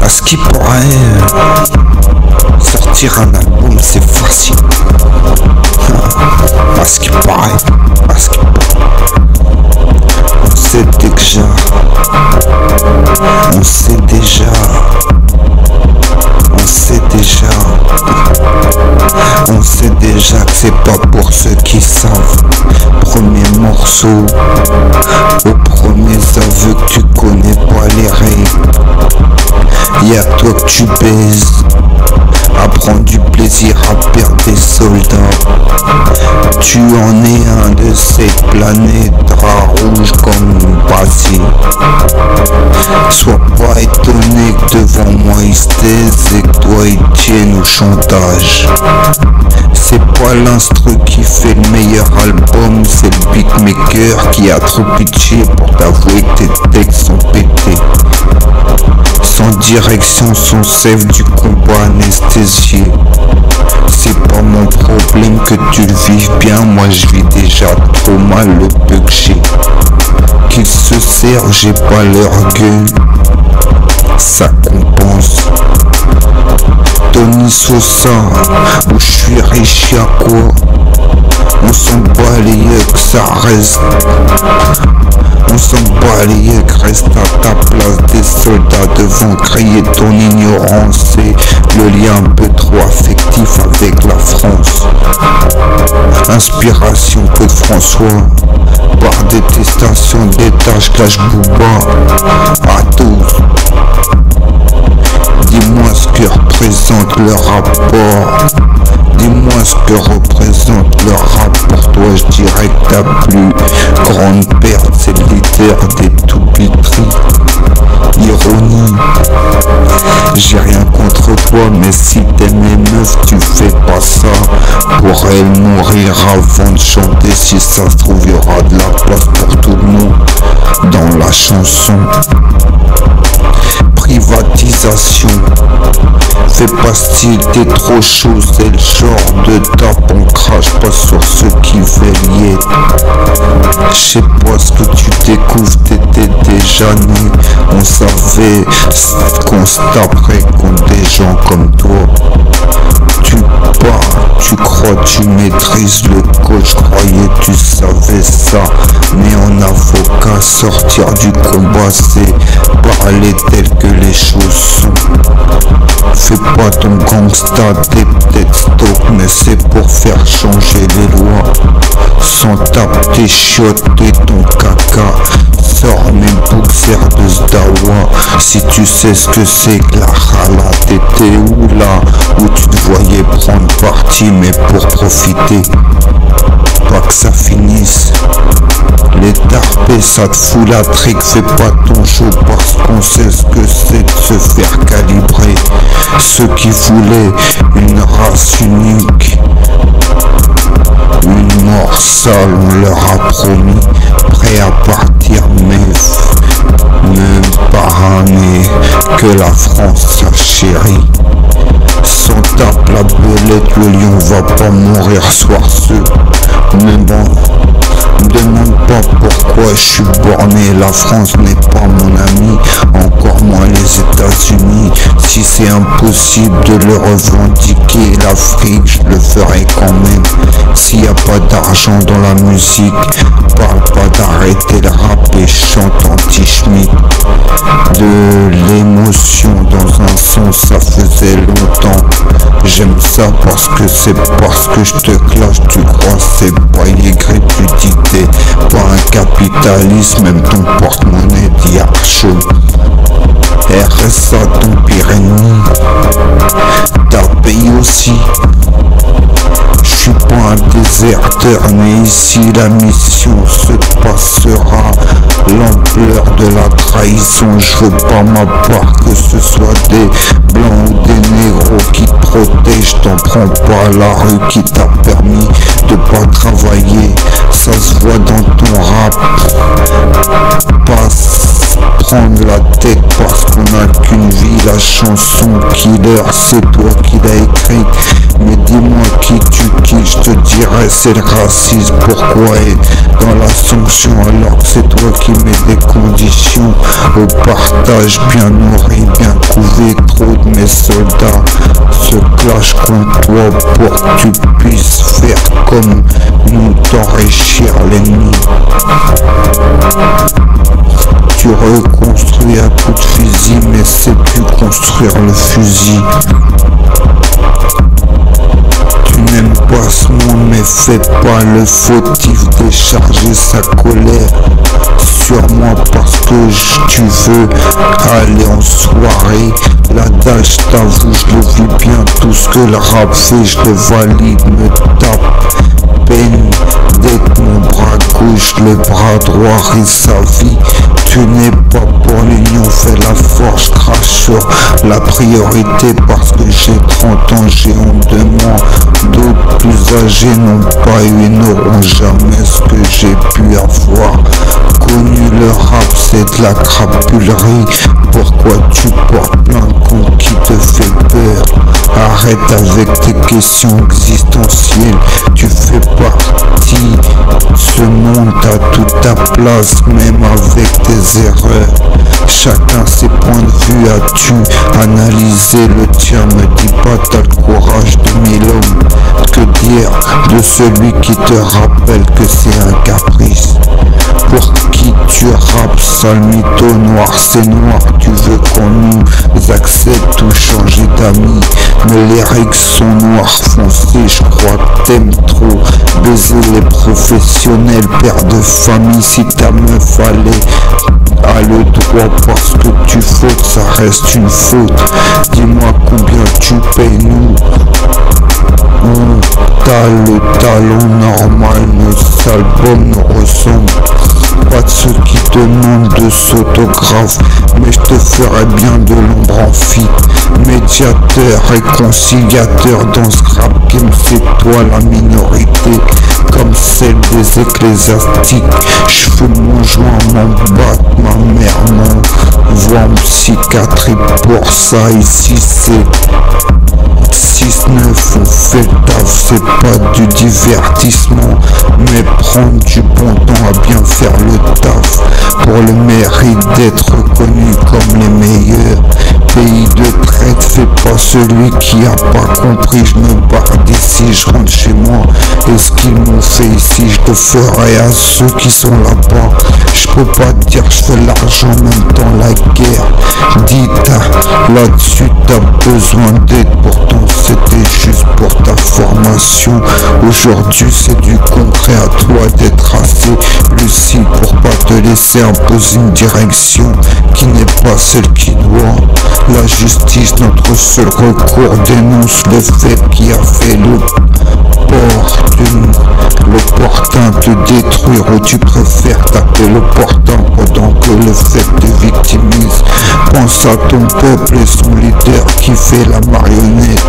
À ce qui pourrait sortir un album, c'est facile. À ce qui paraît, à ce qui paraît. On sait déjà, on sait déjà, on sait déjà, on sait déjà que c'est pas pour ceux qui savent. Premier morceau, au premier aveu que tu connais pas les règles. Y'a toi que tu baises, à prendre du plaisir à perdre des soldats. Tu en es un de ces planètes draps rouges comme passé. Sois pas étonné que devant moi ils se taisent et que toi ils tiennent au chantage. C'est pas l'instru qui fait le meilleur album, c'est le beatmaker qui a trop pitché pour t'avouer que tes textes sont pétés. Sans direction, sans sève du combat anesthésié. C'est pas mon problème que tu le vives bien, moi je vis déjà trop mal le peu que j'ai. Qu'ils se servent, j'ai pas leur gueule, ça compense. Tony Sosa, où je suis riche à quoi? On s'en bat les yeux que ça reste. On s'en bat les yeux que reste à ta place des soldats devant crier ton ignorance et le lien un peu trop affectif avec la France. Inspiration peu de François, par détestation des tâches cache Booba. À tous, dis-moi ce que représente le rapport. Dis-moi ce que représente le rap pour toi, je dirais que ta plus grande perte c'est le leader des tout-pitteries. Ironie, j'ai rien contre toi, mais si t'aimes les meufs, tu fais pas ça pour elles mourir avant de chanter. Si ça se trouve, y aura de la place pour tout le monde dans la chanson. Privatisation, fais pas style, t'es trop chaud, c'est le genre de tape, on crache pas sur ceux qui veulent y être. J'sais pas ce que tu découvres, t'étais déjà né, on savait qu'on se taperait contre des gens comme toi. Tu parles, tu crois, tu maîtrises le code, je croyais tu savais ça, mais en avocat, sortir du combat, c'est parler tel que les choses sont. Fais pas ton gangsta, t'es peut-être stock, mais c'est pour faire changer les lois. Sans taper tes chiottes et ton caca, sors mes boxers de Zdawa. Si tu sais ce que c'est que la rala, t'étais où là où tu te voyais prendre parti, mais pour profiter, pas que ça finisse. Les tarpés, ça te fout la trique, fais pas ton show parce qu'on sait ce que c'est de se faire calibrer. Ceux qui voulaient une race unique, une mort sale, on leur a promis, prêt à partir, mais même parané que la France sa chérie. Sans tape la belette, le lion va pas mourir soir ceux. Mais bon, me demande pas pourquoi je suis borné, la France n'est pas mon ami, encore moins les États-Unis. Si c'est impossible de le revendiquer, l'Afrique je le ferai quand même. S'il y a pas d'argent dans la musique, parle pas d'arrêter le rap et chante anti-Schmitt. De l'émotion dans un son, ça faisait longtemps. J'aime ça parce que c'est parce que je te clash, tu crois c'est pas illégal, tu dis t'es pas un capitaliste, même ton porte-monnaie dit archaud. RSA ton pire ennemi, t'as payé aussi. Je suis pas un déserteur, mais ici la mission se passera. L'ampleur de la trahison, je veux pas ma part, que ce soit des blancs ou des négros qui te protègent. T'en prends pas à la rue qui t'a permis de pas travailler, ça se voit dans ton rap. Pas prendre la tête parce qu'on a qu'une vie, la chanson Killer c'est toi qui l'as écrite. Mais dis-moi qui tue qui, je te dirais c'est le racisme. Pourquoi être dans la sanction alors que c'est toi qui mets des conditions au partage? Bien nourri, bien couvé, trop de mes soldats se clashent contre toi pour que tu puisses faire comme nous, t'enrichir l'ennemi. Tu reconstruis à coups de fusil, mais c'est plus construire le fusil. Tu n'aimes pas ce monde, mais fais pas le fautif, décharger sa colère sur moi parce que tu veux aller en soirée. L'adage, t'avoue, je le vis bien, tout ce que le rap fait, je le valide, me tape peine d'être mon bras gauche, le bras droit risque sa vie. Tu n'es pas pour l'union, fais la force, je crache sur la priorité parce que j'ai 30 ans, j'ai honte de moi. D'autres plus âgés n'ont pas eu et n'auront jamais ce que j'ai pu avoir. Connu le rap, c'est de la crapulerie. Pourquoi tu portes plainte contre qui te fait peur? Arrête avec tes questions existentielles. Tu fais partie de ce monde, t'as toute ta place, même avec tes erreurs. Chacun ses points de vue, as-tu analysé le tien? Me dis pas t'as le courage de 1000 hommes. Que dire de celui qui te rappelle que c'est un caprice? Pour qui tu rappes, sale mytho, noir c'est noir. Tu veux qu'on nous accepte ou changer d'amis? Mais les règles sont noires foncées, je crois que t'aimes trop baiser les professionnels, père de famille. Si ta meuf a le droit parce que tu fautes, ça reste une faute. Dis-moi combien tu payes nous. T'as le talent normal, nos albums nous ressemblent. Pas de ceux qui demandent de s'autographe, mais je te ferai bien de l'ombre en fit. Médiateur, réconciliateur dans ce rap game, c'est toi la minorité, comme celle des ecclésiastiques. Je fume mon joint, m'en batte, ma mère m'envoie en psychiatrie pour ça. Ici c'est 6-9, on fait le taf, c'est pas du divertissement, mais prendre du bon temps à bien faire le taf, pour le mérite d'être reconnu comme les meilleurs. Pays de traite, fais pas celui qui a pas compris, je me barre d'ici, je rentre chez moi, et ce qu'ils m'ont fait ici, je le ferai à ceux qui sont là-bas. Je peux pas te dire je fais l'argent même dans la guerre. Dis là-dessus t'as besoin d'aide, pourtant c'était juste pour ta formation. Aujourd'hui c'est du concret, à toi d'être assez lucide pour pas te laisser imposer une direction qui n'est pas celle qui doit. La justice, notre seul recours, dénonce le fait qui a fait l'opportun te détruire, ou tu préfères taper l'opportun pendant que le fait te victimise. Pense à ton peuple et son leader qui fait la marionnette.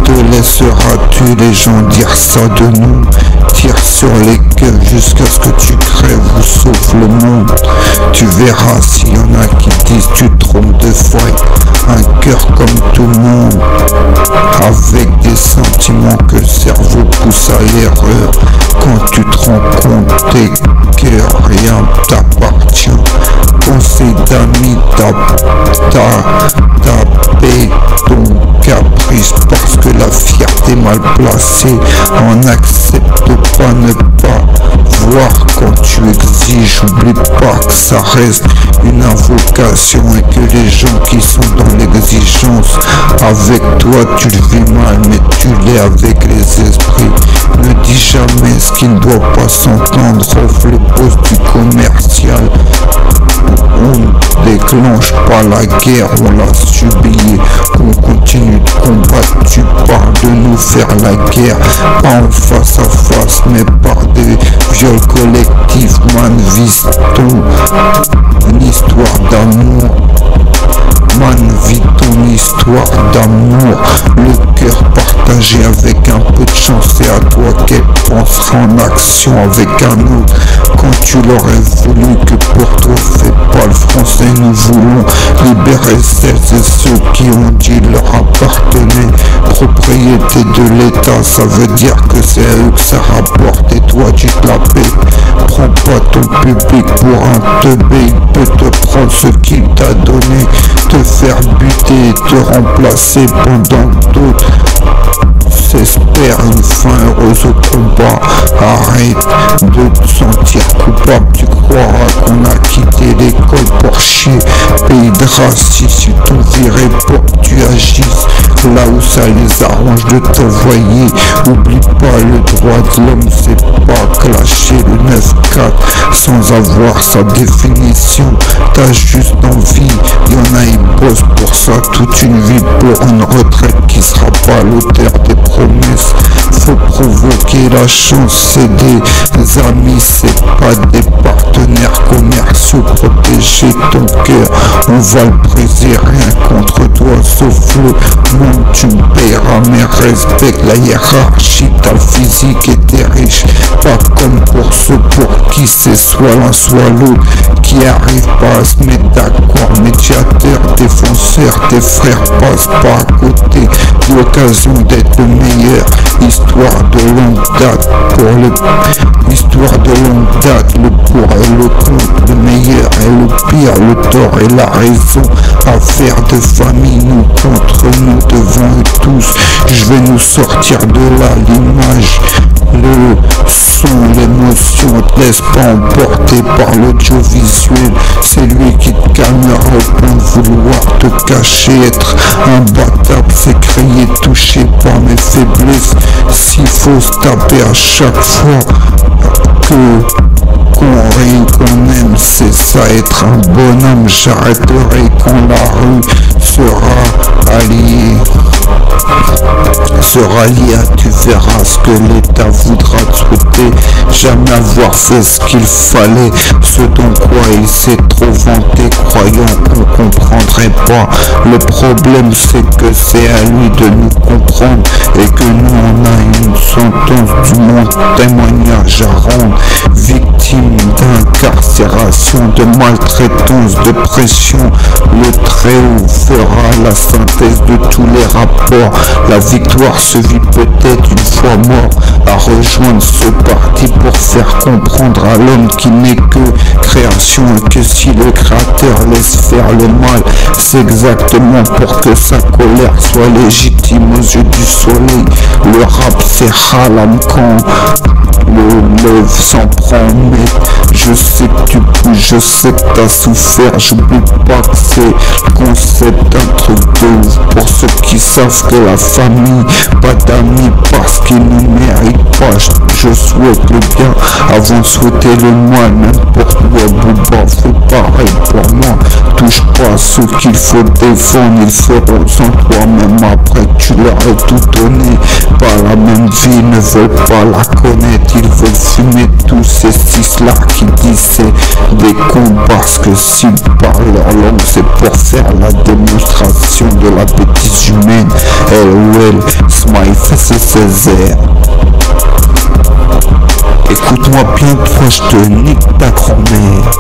Te laisseras-tu les gens dire ça de nous? Tire sur les gueules jusqu'à ce que tu crèves ou sauve le monde. Tu verras s'il y en a qui disent tu te trompes de foi. Un cœur comme tout le monde, avec des sentiments que le cerveau pousse à l'erreur. Quand tu te rends compte que rien t'appartient, conseil d'amis, taper ton caprice parce que la fierté mal placée en accepte pas ne pas voir quand tu exiges. Oublie pas que ça reste une invocation et que les gens qui sont dans l'exigence avec toi tu le vis mal, mais tu l'es avec les esprits. Ne dis jamais ce qui ne doit pas s'entendre, offre les postes du commercial. On déclenche pas la guerre, on l'a subie, on continue de combattre. Tu parles de nous faire la guerre, pas en face à face, mais par des viols collectifs. Man, vise-t-on une histoire d'amour? Man, vis ton histoire d'amour, le cœur partagé avec un peu de chance, c'est à toi qu'elle pensera en action avec un autre. Quand tu l'aurais voulu, que pour toi fais pas le français, nous voulons libérer celles et ceux qui ont dit leur appartenait. notoriété de l'État, ça veut dire que c'est à eux que ça rapporte et toi tu te la pètes. Prends pas ton public pour un teubé, il peut te prendre ce qu'il t'a donné, te faire buter, te remplacer pendant que d'autres s'espèrent une fin heureuse au combat. Arrête de te sentir coupable, tu croiras qu'on a quitté l'école pour chier. Pays de racisme, ils t'ont viré pour que tu agisses là où ça les arrange de t'envoyer. Oublie pas, le droit de l'homme c'est pas clasher le 9-4 sans avoir sa définition. T'as juste envie, y'en a ils bossent pour ça toute une vie pour une retraite qui sera pas l'auteur des promesses. Faut provoquer la chance, c'est des amis, c'est pas des partenaires commerciaux. Protéger ton cœur, on va le briser, rien contre toi sauf le monde. Tu me paieras mais respecte la hiérarchie. T'as le physique et t'es riche, pas comme pour ceux pour qui c'est soit l'un soit l'autre, qui arrivent pas à se mettre d'accord. Médiateur, défenseur, tes frères passent pas à côté de l'occasion d'être le meilleur. Histoire de longue date pour histoire de longue date, le pour et le contre, le meilleur et le pire, le tort et la raison. Affaire de famille, nous contre nous, devant eux tous. Je vais nous sortir de là, l'image, le son, l'émotion, te laisse pas emporter par l'audiovisuel. C'est lui qui te calmera au point de vouloir te cacher. Être imbattable, c'est crier touché par mes faiblesses. S'il faut se taper à chaque fois qu'on rit, qu'on aime, c'est ça être un bonhomme. J'arrêterai quand la rue sera alliée. Tu verras ce que l'État voudra te souhaiter. Jamais avoir fait ce qu'il fallait, ce dont quoi il s'est trop vanté, croyant qu'on comprendrait pas. Le problème c'est que c'est à lui de nous comprendre et que nous on a une sentence du monde témoignage à rendre. Victime d'incarcération, de maltraitance, de pression, le Très-Haut fera la synthèse de tous les rapports. La victoire se vit peut-être une fois mort, à rejoindre ce parti pour faire comprendre à l'homme qui n'est que création et que si le créateur laisse faire le mal, c'est exactement pour que sa colère soit légitime aux yeux du soleil. Le rap c'est halam quand le love s'en prend, mais je sais que tu bouges, je sais que t'as souffert. J'oublie pas que c'est le concept d'un truc de ouf. Pour ceux qui savent que la famille, pas d'amis parce qu'ils ne méritent pas. Je souhaite le bien avant de souhaiter le mal. Même pour toi Booba, fais pareil pour moi. Touche pas à ceux qu'il faut défendre, ils feront sans toi même après que tu leur aies tout donné. Pas la même vie, ne veulent pas la connaître. Ils veulent fumer tous ces six-là qui disent c'est des cons parce que s'ils parlent leur langue c'est pour faire la démonstration de la bêtise humaine. LOL, smile, c'est Césaire. Écoute-moi bien, toi je te nique ta grand-mère.